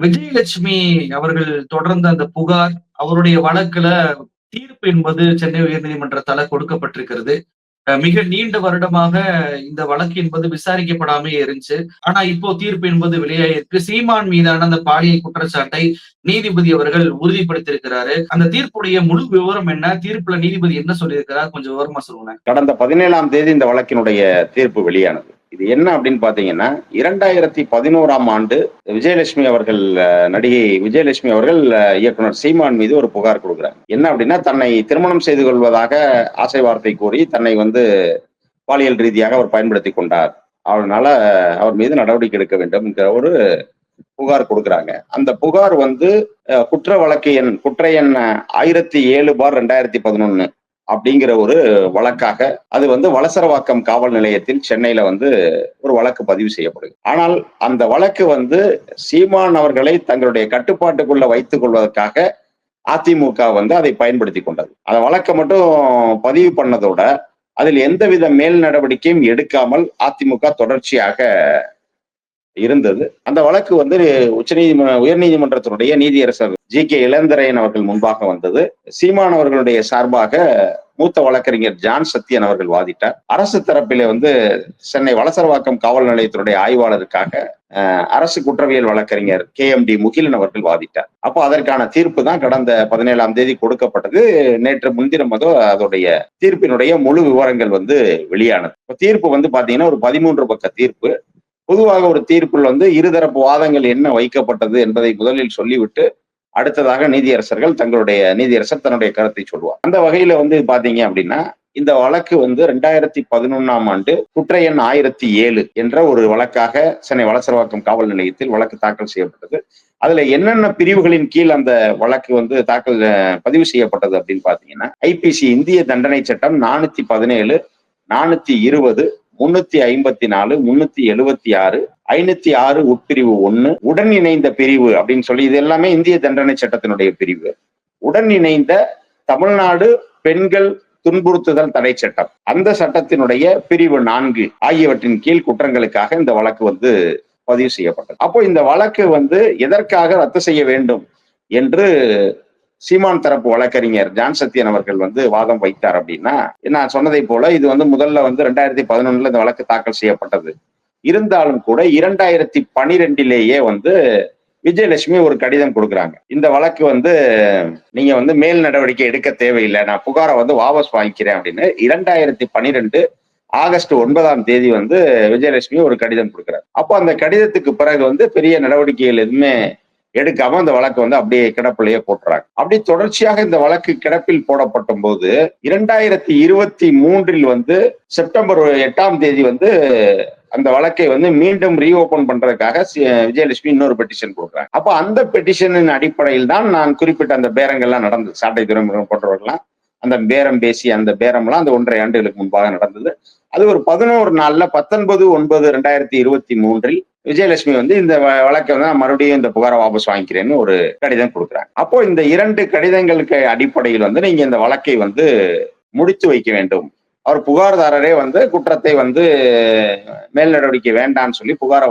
விஜயலட்சுமி அவர்கள் தொடர்ந்த அந்த புகார், அவருடைய வழக்குல தீர்ப்பு என்பது சென்னை உயர்நீதிமன்றத்தால கொடுக்கப்பட்டிருக்கிறது. மிக நீண்ட வருடமாக இந்த வழக்கு என்பது விசாரிக்கப்படாமயே இருந்துச்சு. ஆனா இப்போ தீர்ப்பு என்பது வெளியாகிருக்கு. சீமான் மீதான அந்த பாலியல் குற்றச்சாட்டை நீதிபதி அவர்கள் உறுதிப்படுத்தியிருக்கிறாரு. அந்த தீர்ப்புடைய முழு விவரம் என்ன? தீர்ப்புல நீதிபதி என்ன சொல்லியிருக்கிறார்? கொஞ்சம் விவரமா சொல்லுங்களேன். கடந்த 17ஆம் தேதி இந்த வழக்கினுடைய தீர்ப்பு வெளியானது. இது என்ன அப்படின்னு பாத்தீங்கன்னா, 2011ஆம் ஆண்டு விஜயலட்சுமி அவர்கள் நடிகை விஜயலட்சுமி அவர்கள் இயக்குனர் சீமான் மீது ஒரு புகார் கொடுக்குறாங்க. என்ன அப்படின்னா, தன்னை திருமணம் செய்து கொள்வதாக ஆசை வார்த்தை கூறி தன்னை பாலியல் ரீதியாக அவர் பயன்படுத்தி கொண்டார். அதனால அவர் மீது நடவடிக்கை எடுக்க வேண்டும் என்கிற ஒரு புகார் கொடுக்குறாங்க. அந்த புகார் குற்ற வழக்கு குற்ற எண் 1007/2011 அப்படிங்கிற ஒரு வழக்காக அது வளசரவாக்கம் காவல் நிலையத்தில் சென்னையில ஒரு வழக்கு பதிவு செய்யப்படுது. ஆனால் அந்த வழக்கு சீமான் அவர்களை தங்களுடைய கட்டுப்பாட்டுக்குள்ள வைத்துக் கொள்வதற்காக அதிமுக அதை பயன்படுத்தி கொண்டது. அந்த வழக்கை மட்டும் பதிவு பண்ணதோட அதில் எந்தவித மேல் நடவடிக்கையும் எடுக்காமல் அதிமுக தொடர்ச்சியாக இருந்தது. அந்த வழக்கு உயர்நீதிமன்றத்தினுடைய நீதியரசர் ஜி.கே. இளந்திரையன் அவர்கள் முன்பாக வந்தது. சீமான் அவர்களுடைய சார்பாக மூத்த வழக்கறிஞர் ஜான் சத்யன் அவர்கள் வாதிட்டார். அரசு தரப்பிலே சென்னை வளசரவாக்கம் காவல் நிலையத்தினுடைய ஆய்வாளருக்காக அரசு குற்றவியல் வழக்கறிஞர் KMD முகிலன் அவர்கள் வாதிட்டார். அப்போ அதற்கான தீர்ப்பு தான் கடந்த 17ஆம் தேதி கொடுக்கப்பட்டது. நேற்று முன்தினம் அதோடைய தீர்ப்பினுடைய முழு விவரங்கள் வெளியானது. தீர்ப்பு பாத்தீங்கன்னா ஒரு 13 பக்க தீர்ப்பு. பொதுவாக ஒரு தீர்ப்பில் இருதரப்பு வாதங்கள் என்ன வைக்கப்பட்டது என்பதை முதலில் சொல்லிவிட்டு அடுத்ததாக நீதியரசர் தன்னுடைய கருத்தை சொல்லுவார். அந்த வகையில பாத்தீங்க அப்படின்னா இந்த வழக்கு 2011ஆம் ஆண்டு குற்ற எண் 1007 என்ற ஒரு வழக்காக சென்னை வளசரவாக்கம் காவல் நிலையத்தில் வழக்கு தாக்கல் செய்யப்பட்டது. அதுல என்னென்ன பிரிவுகளின் கீழ் அந்த வழக்கு பதிவு செய்யப்பட்டது அப்படின்னு பாத்தீங்கன்னா, IPC இந்திய தண்டனை சட்டம் 417, 420, 354, 376, 506 உட்பிரிவு 1, உடன் இணைந்த பிரிவு அப்படின்னு சொல்லி இது எல்லாமே இந்திய தண்டனை சட்டத்தினுடைய பிரிவு. உடன் இணைந்த தமிழ்நாடு பெண்கள் துன்புறுத்துதல் தடை சட்டம், அந்த சட்டத்தினுடைய பிரிவு 4 ஆகியவற்றின் கீழ் குற்றங்களுக்காக இந்த வழக்கு பதிவு செய்யப்பட்டது. அப்போ இந்த வழக்கு எதற்காக ரத்து செய்ய வேண்டும் என்று சீமான் தரப்பு வழக்கறிஞர் ஜான் சத்யன் அவர்கள் வாதம் வைத்தார் அப்படின்னா, நான் சொன்னதை போல இது முதல்ல 2011 இந்த வழக்கு தாக்கல் செய்யப்பட்டது. இருந்தாலும் கூட 2012லேயே விஜயலட்சுமி ஒரு கடிதம் கொடுக்குறாங்க. இந்த வழக்கு நீங்க மேல் நடவடிக்கை எடுக்க தேவையில்லை, நான் புகாரை வாபஸ் வாங்கிக்கிறேன் அப்படின்னு 2012 ஆகஸ்ட் 9ஆம் தேதி விஜயலட்சுமி ஒரு கடிதம் கொடுக்குறாரு. அப்போ அந்த கடிதத்துக்கு பிறகு பெரிய நடவடிக்கைகள் எதுவுமே எடுக்காம அந்த வழக்கு அப்படியே கிடப்பிலேயே போட்டுறாங்க. அப்படி தொடர்ச்சியாக இந்த வழக்கு கிடப்பில் போடப்பட்ட போது 2023 செப்டம்பர் 8ஆம் தேதி அந்த வழக்கை மீண்டும் ரீஓபன் பண்றதுக்காக விஜயலட்சுமி இன்னொரு பெட்டிஷன் கொடுக்குறாங்க. அப்போ அந்த பெட்டிஷனின் அடிப்படையில் தான் நான் குறிப்பிட்ட அந்த பேரங்கள்லாம் நடந்தது. சாட்டை துறைமுகம் போன்றவர்கள்லாம் அந்த பேரம் பேசி அந்த பேரம்லாம் அந்த 1.5 ஆண்டுகளுக்கு முன்பாக நடந்தது. அது ஒரு 11 நாள்ல 19/9/2023 விஜயலட்சுமி இந்த வழக்கை நான் மறுபடியும் இந்த புகாரை வாபஸ் வாங்கிக்கிறேன்னு ஒரு கடிதம் கொடுக்குறாங்க. அப்போ இந்த 2 கடிதங்களுக்கு அடிப்படையில் நீங்க இந்த வழக்கை முடித்து வைக்க வேண்டும். அவர் புகார்தாரரே குற்றத்தை மேல் நடவடிக்கை வேண்டாம்னு சொல்லி புகாரை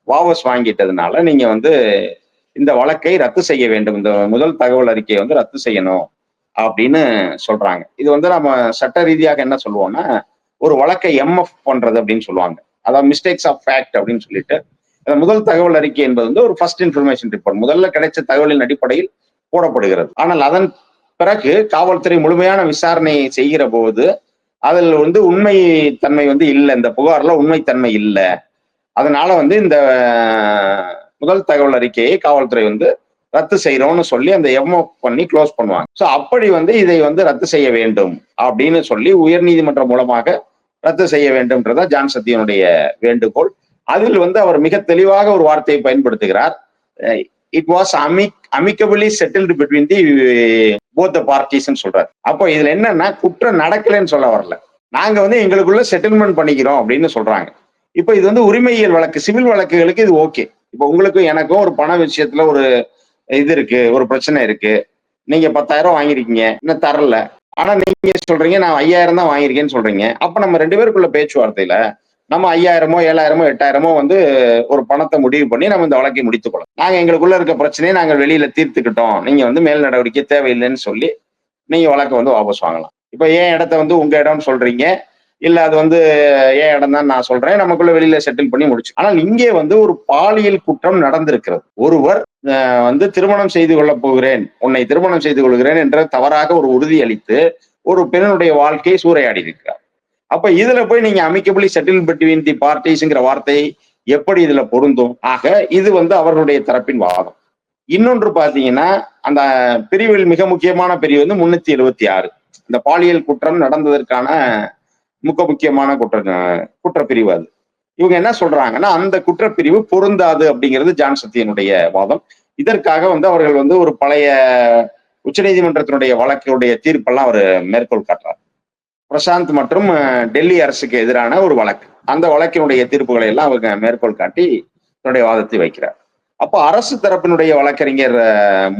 வாபஸ் வாங்கிட்டதுனால நீங்க இந்த வழக்கை ரத்து செய்ய வேண்டும், இந்த முதல் தகவல் அறிக்கையை ரத்து செய்யணும் அப்படின்னு சொல்றாங்க. இது நம்ம சட்ட ரீதியாக என்ன சொல்லுவோம்னா, ஒரு வழக்கை MF பண்றது அப்படின்னு சொல்லுவாங்க. அதாவது மிஸ்டேக்ஸ் ஆஃப் ஃபேக்ட் அப்படின்னு சொல்லிட்டு முதல் தகவல் அறிக்கை என்பது ஒரு ஃபர்ஸ்ட் இன்ஃபர்மேஷன் ரிப்போர்ட், முதல்ல கிடைச்ச தகவலின் அடிப்படையில் போடப்படுகிறது. ஆனால் அதன் பிறகு காவல்துறை முழுமையான விசாரணை செய்கிற போது அதில் உண்மை தன்மை இல்லை, இந்த புகார்ல உண்மைத்தன்மை இல்லை, அதனால இந்த முதல் தகவல் அறிக்கையை காவல்துறை ரத்து செய்யறோம்னு சொல்லி அந்த MF பண்ணி க்ளோஸ் பண்ணுவாங்க. ஸோ அப்படி இதை ரத்து செய்ய வேண்டும் அப்படின்னு சொல்லி உயர்நீதிமன்றம் மூலமாக ரத்து செய்ய வேண்டும்ன்றதா ஜான் சத்யனுடைய வேண்டுகோள். அதில் அவர் மிக தெளிவாக ஒரு வார்த்தையை பயன்படுத்துகிறார். It was amicably settled between the both the parties சொல்றாரு. அப்போ இதுல என்னன்னா, குற்றம் நடக்கலைன்னு சொல்ல வரல, நாங்க எங்களுக்குள்ள செட்டில்மெண்ட் பண்ணிக்கிறோம் அப்படின்னு சொல்றாங்க. இப்போ இது உரிமையியல் வழக்கு, சிவில் வழக்குகளுக்கு இது ஓகே. இப்போ உங்களுக்கும் எனக்கும் ஒரு பண விஷயத்துல ஒரு இது இருக்கு, ஒரு பிரச்சனை இருக்கு, நீங்க 10,000 வாங்கிருக்கீங்க, இன்னும் தரல, ஆனா நீங்க சொல்றீங்க நான் 5,000 தான் வாங்கியிருக்கேன்னு சொல்றீங்க. அப்ப நம்ம 2 பேருக்குள்ள பேச்சுவார்த்தையில நம்ம 5000மோ 7000மோ 8000மோ வந்து ஒரு பணத்தை முடிவு பண்ணி நம்ம இந்த வழக்கை முடித்துக் கொள்ளலாம். நாங்க எங்களுக்குள்ள இருக்க பிரச்சனையை நாங்கள் வெளியில தீர்த்துக்கிட்டோம், நீங்க வந்து மேல் நடவடிக்கை தேவையில்லைன்னு சொல்லி நீங்க வழக்கை வந்து வாபஸ் வாங்கலாம். இப்ப ஏன் இடத்த வந்து உங்க இடம்னு சொல்றீங்க, இல்ல அது வந்து ஏன் இடம் தான் நான் சொல்றேன், நமக்குள்ள வெளியில செட்டில் பண்ணி முடிச்சு. ஆனால் இங்கே வந்து ஒரு பாலியல் குற்றம் நடந்திருக்கிறது. ஒருவர் வந்து திருமணம் செய்து கொள்ளப் போகிறேன், உன்னை திருமணம் செய்து கொள்கிறேன் என்ற தவறாக ஒரு உறுதி அளித்து ஒரு பெண்ணுடைய வாழ்க்கையை சூறையாடி இருக்கிறார். அப்ப இதுல போய் நீங்க அமிக்கபிளி செட்டில் பிட்வீன் தி பார்ட்டிஸ்ங்கிற வார்த்தை எப்படி இதுல பொருந்தும்? ஆக இது வந்து அவர்களுடைய தரப்பின் வாதம். இன்னொன்று பாத்தீங்கன்னா, அந்த பிரிவில் மிக முக்கியமான பிரிவு வந்து 376. இந்த பாலியல் குற்றம் நடந்ததற்கான மிக முக்கியமான குற்றப்பிரிவு அது. இவங்க என்ன சொல்றாங்கன்னா, அந்த குற்றப்பிரிவு பொருந்தாது அப்படிங்கிறது ஜான் சத்தியனுடைய வாதம். இதற்காக வந்து அவர்கள் வந்து ஒரு பழைய உச்சநீதிமன்றத்தினுடைய வழக்குடைய தீர்ப்பெல்லாம் அவர் மேற்கோள் காட்டுறார். பிரசாந்த் மற்றும் டெல்லி அரசுக்கு எதிரான ஒரு வழக்கு. அந்த வழக்கினுடைய தீர்ப்புகளை எல்லாம் அவங்க மேற்கோள் காட்டி தன்னுடைய வாதத்தை வைக்கிறார். அப்போ அரசு தரப்பினுடைய வழக்கறிஞர்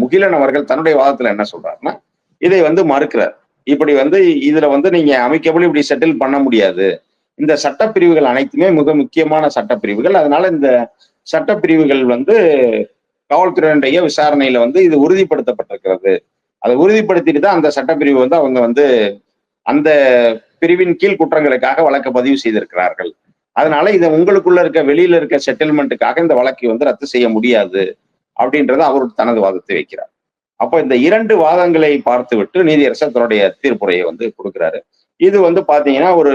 முகிலன் அவர்கள் தன்னுடைய வாதத்துல என்ன சொல்றாருன்னா, இதை வந்து மறுக்கிறார். இப்படி வந்து இதுல வந்து நீங்க அமிக்கபிள் இப்படி செட்டில் பண்ண முடியாது. இந்த சட்டப்பிரிவுகள் அனைத்துமே மிக முக்கியமான சட்டப்பிரிவுகள். அதனால இந்த சட்டப்பிரிவுகள் வந்து காவல்துறையினுடைய விசாரணையில வந்து இது உறுதிப்படுத்தப்பட்டிருக்கிறது. அதை உறுதிப்படுத்திட்டு தான் அந்த சட்டப்பிரிவு வந்து அவங்க வந்து அந்த பிரிவின் கீழ் குற்றங்களுக்காக வழக்கு பதிவு செய்திருக்கிறார்கள். அதனால இதை உங்களுக்குள்ள இருக்க வெளியில இருக்க செட்டில்மெண்ட்டுக்காக இந்த வழக்கை வந்து ரத்து செய்ய முடியாது அப்படின்றத அவர் தனது வாதத்தை வைக்கிறார். அப்போ இந்த 2 வாதங்களை பார்த்துவிட்டு நீதியரசர் தன்னுடைய தீர்ப்புரையை வந்து கொடுக்கிறாரு. இது வந்து பாத்தீங்கன்னா ஒரு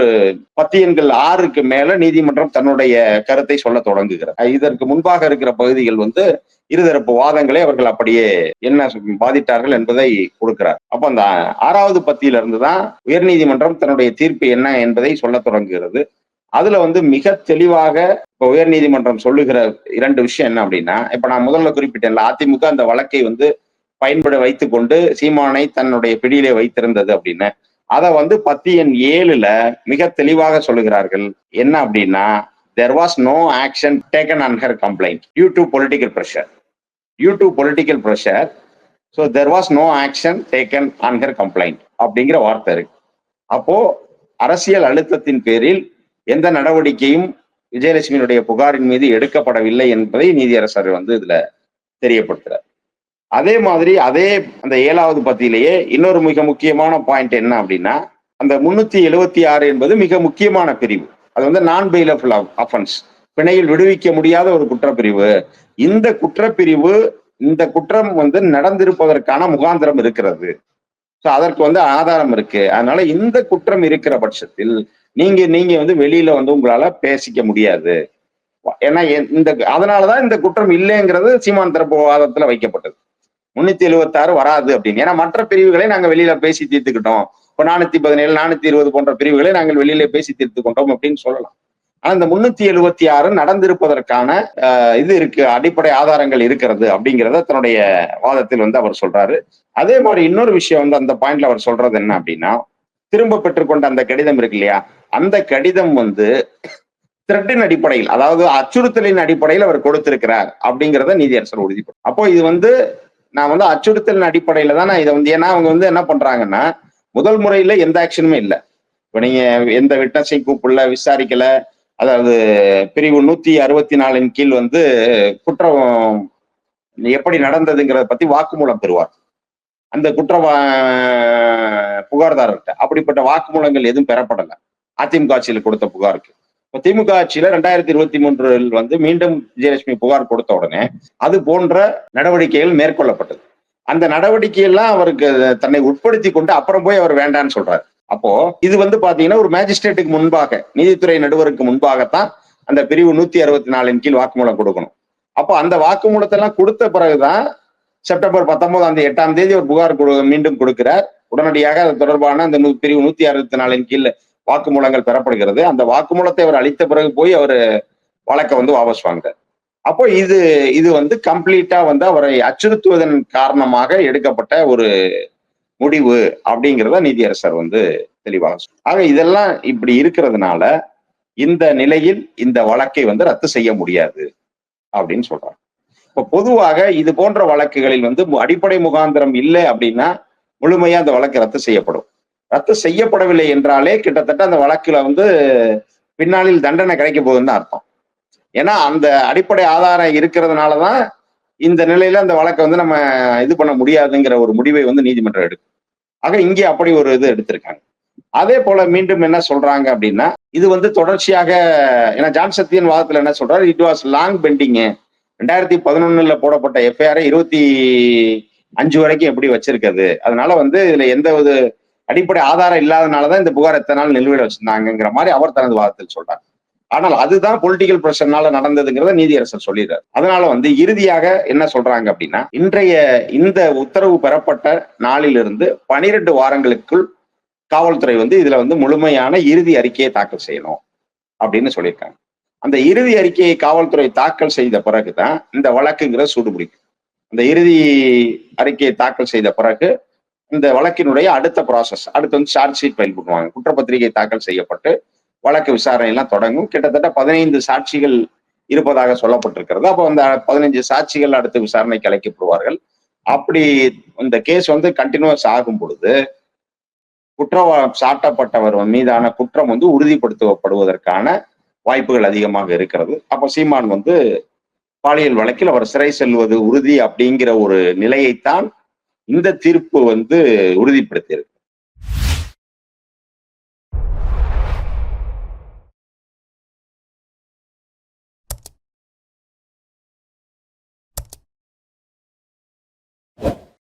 10 எண்கள் 6க்கு மேல நீதிமன்றம் தன்னுடைய கருத்தை சொல்ல தொடங்குகிறது. இதற்கு முன்பாக இருக்கிற பகுதிகள் வந்து இருதரப்பு வாதங்களை அவர்கள் அப்படியே என்ன பாதித்தார்கள் என்பதை கொடுக்கிறார். அப்ப அந்த 6வது பத்தியில இருந்துதான் உயர்நீதிமன்றம் தன்னுடைய தீர்ப்பு என்ன என்பதை சொல்ல தொடங்குகிறது. அதுல வந்து மிக தெளிவாக இப்ப உயர்நீதிமன்றம் சொல்லுகிற 2 விஷயம் என்ன அப்படின்னா, இப்ப நான் முதல்ல குறிப்பிட்டேன்ல, அதிமுக அந்த வழக்கை வந்து பயன்பட வைத்துக் கொண்டு சீமானை தன்னுடைய பிடியிலே வைத்திருந்தது அப்படின்னு. அதை வந்து 10 எண் 7ல மிக தெளிவாக சொல்லுகிறார்கள். என்ன அப்படின்னா, there was no action taken on her complaint due to political pressure. Due to political pressure, so there was no action taken on her complaint அப்படிங்கிற வார்த்தை இருக்கு. அப்போ அரசியல் அழுத்தத்தின் பேரில் எந்த நடவடிக்கையும் விஜயலட்சுமியினுடைய புகாரின் மீது எடுக்கப்படவில்லை என்பதை நீதியரசர் வந்து இதுல தெரியப்படுத்துறார். அதே மாதிரி அந்த 7வது பத்தியிலேயே இன்னொரு மிக முக்கியமான பாயிண்ட் என்ன அப்படின்னா, அந்த 376 என்பது மிக முக்கியமான பிரிவு. அது வந்து நான் பெயிலபிள் அஃபென்ஸ், பிணையில் விடுவிக்க முடியாத ஒரு குற்றப்பிரிவு. இந்த குற்றப்பிரிவு, இந்த குற்றம் வந்து நடந்திருப்பதற்கான முகாந்திரம் இருக்கிறது. அதற்கு வந்து ஆதாரம் இருக்கு. அதனால இந்த குற்றம் இருக்கிற பட்சத்தில் நீங்க வந்து வெளியில வந்து உங்களால பேசிக்க முடியாது. ஏன்னா அதனாலதான் இந்த குற்றம் இல்லைங்கிறது சீமான் தரப்பு வாதத்துல வைக்கப்பட்டது. 376 வராது அப்படின்னு. ஏன்னா மற்ற பிரிவுகளை நாங்க வெளியில பேசி தீர்த்துக்கிட்டோம். இப்ப 417 420 போன்ற பிரிவுகளை நாங்கள் வெளியில பேசி தீர்த்து கொண்டோம் அப்படின்னு சொல்லலாம். ஆனா இந்த 376 நடந்திருப்பதற்கான இது இருக்கு, அடிப்படை ஆதாரங்கள் இருக்கிறது அப்படிங்கிறத தன்னுடைய வாதத்தில் வந்து அவர் சொல்றாரு. அதே மாதிரி இன்னொரு விஷயம் வந்து அந்த பாயிண்ட்ல அவர் சொல்றது என்ன அப்படின்னா, திரும்ப பெற்றுக்கொண்ட அந்த கடிதம் இருக்கு இல்லையா, அந்த கடிதம் வந்து த்ரெட்டின் அடிப்படையில், அதாவது அச்சுறுத்தலின் அடிப்படையில் அவர் கொடுத்திருக்கிறார் அப்படிங்கிறத நீதியரசர் உறுதிப்படுத்தும். அப்போ இது வந்து நான் வந்து அச்சுறுத்தலின் அடிப்படையில தான் நான் இதை வந்து, ஏன்னா அவங்க வந்து என்ன பண்றாங்கன்னா, முதல் முறையில எந்த ஆக்ஷனுமே இல்லை. இப்ப நீங்க எந்த விட்னஸையும் கூப்பிடல, விசாரிக்கல. அதாவது பிரிவு 164 கீழ் வந்து குற்றம் எப்படி நடந்ததுங்கிறத பத்தி வாக்குமூலம் பெறுவார் அந்த புகார்தாரர்கிட்ட. அப்படிப்பட்ட வாக்குமூலங்கள் எதுவும் பெறப்படல அதிமுக ஆட்சியில் கொடுத்த புகாருக்கு. திமுக ஆட்சியில 2023 வந்து மீண்டும் விஜயலட்சுமி புகார் கொடுத்த உடனே அது போன்ற நடவடிக்கைகள் மேற்கொள்ளப்பட்டது. அந்த நடவடிக்கையெல்லாம் அவருக்கு தன்னை உட்படுத்தி கொண்டு அப்புறம் போய் அவர் வேண்டான்னு சொல்றாரு. அப்போ இது வந்து பாத்தீங்கன்னா ஒரு மேஜிஸ்ட்ரேட்டுக்கு முன்பாக, நீதித்துறை நடுவருக்கு முன்பாகத்தான் அந்த பிரிவு 164 கீழ் வாக்குமூலம் கொடுக்கணும். அப்போ அந்த வாக்குமூலத்தை எல்லாம் கொடுத்த பிறகுதான் செப்டம்பர் 19 8ஆம் தேதி ஒரு புகார் மீண்டும் கொடுக்கிறார். உடனடியாக அது தொடர்பான அந்த பிரிவு 164 கீழ் வாக்குமூலங்கள் பெறப்படுகிறது. அந்த வாக்குமூலத்தை அவர் அளித்த பிறகு போய் அவர் வழக்கை வந்து வாபஸ் வாங்குறார். அப்போ இது வந்து கம்ப்ளீட்டா வந்து அவரை அச்சுறுத்துவதன் காரணமாக எடுக்கப்பட்ட ஒரு முடிவு அப்படிங்கிறத நீதியரசர் வந்து தெளிவாக. ஆக இதெல்லாம் இப்படி இருக்கிறதுனால இந்த நிலையில் இந்த வழக்கை வந்து ரத்து செய்ய முடியாது அப்படின்னு சொல்றாங்க. இப்ப பொதுவாக இது போன்ற வழக்குகளில் வந்து அடிப்படை முகாந்திரம் இல்லை அப்படின்னா முழுமையா அந்த வழக்கு ரத்து செய்யப்படும். ரத்து செய்யப்படவில்லை என்றாலே கிட்டத்தட்ட அந்த வழக்குல வந்து பின்னாளில் தண்டனை கிடைக்க போகுதுன்னு தான் அர்த்தம். ஏன்னா அந்த அடிப்படை ஆதாரம் இருக்கிறதுனாலதான் இந்த நிலையில அந்த வழக்கை வந்து நம்ம இது பண்ண முடியாதுங்கிற ஒரு முடிவை வந்து நீதிமன்றம் எடுக்கும். ஆக இங்கே அப்படி ஒரு இது எடுத்திருக்காங்க. அதே போல மீண்டும் என்ன சொல்றாங்க அப்படின்னா, இது வந்து தொடர்ச்சியாக, ஏன்னா ஜான் சத்தியன் வாதத்துல என்ன சொல்றாரு, இட் வாஸ் லாங் பெண்டிங். 2011 போடப்பட்ட எஃப்ஐஆர் 25 வரைக்கும் எப்படி வச்சிருக்கிறது, அதனால வந்து இதுல எந்த ஒரு அடிப்படை ஆதாரம் இல்லாதனாலதான் இந்த புகார் எத்தனை நாள் நிலுவையில் வச்சிருந்தாங்கிற மாதிரி அவர் தனது வாதத்தில் சொல்றார். ஆனால் அதுதான் பொலிட்டிக்கல் பிரஷர்னால நடந்ததுங்கிறத நீதியரசர் சொல்லிடுறாரு. அதனால வந்து இறுதியாக என்ன சொல்றாங்க அப்படின்னா, இன்றைய இந்த உத்தரவு பெறப்பட்ட நாளிலிருந்து 12 வாரங்களுக்குள் காவல்துறை வந்து இதுல வந்து முழுமையான இறுதி அறிக்கையை தாக்கல் செய்யணும் அப்படின்னு சொல்லியிருக்காங்க. அந்த இறுதி அறிக்கையை காவல்துறை தாக்கல் செய்த பிறகுதான் இந்த வழக்குங்கிற சூடுபிடிக்கும். அந்த இறுதி அறிக்கையை தாக்கல் செய்த பிறகு இந்த வழக்கினுடைய அடுத்த ப்ராசஸ், அடுத்து வந்து சார்ஜ் ஷீட் ஃபைல் பண்ணுவாங்க. குற்றப்பத்திரிகை தாக்கல் செய்யப்பட்டு வழக்கு விசாரணை எல்லாம் தொடங்கும். கிட்டத்தட்ட 15 சாட்சிகள் இருப்பதாக சொல்லப்பட்டிருக்கிறது. அப்போ அந்த 15 சாட்சிகள் அடுத்து விசாரணைக்கு அழைக்கப்படுவார்கள். அப்படி இந்த கேஸ் வந்து கண்டினியூஸ் ஆகும் பொழுது குற்றம் சாட்டப்பட்டவர் மீதான குற்றம் வந்து உறுதிப்படுத்தப்படுவதற்கான வாய்ப்புகள் அதிகமாக இருக்கிறது. அப்ப சீமான் வந்து பாலியல் வழக்கில் அவர் சிறை செல்வது உறுதி அப்படிங்கிற ஒரு நிலையைத்தான் இந்த தீர்ப்பு வந்து உறுதிப்படுத்தியிருக்கு.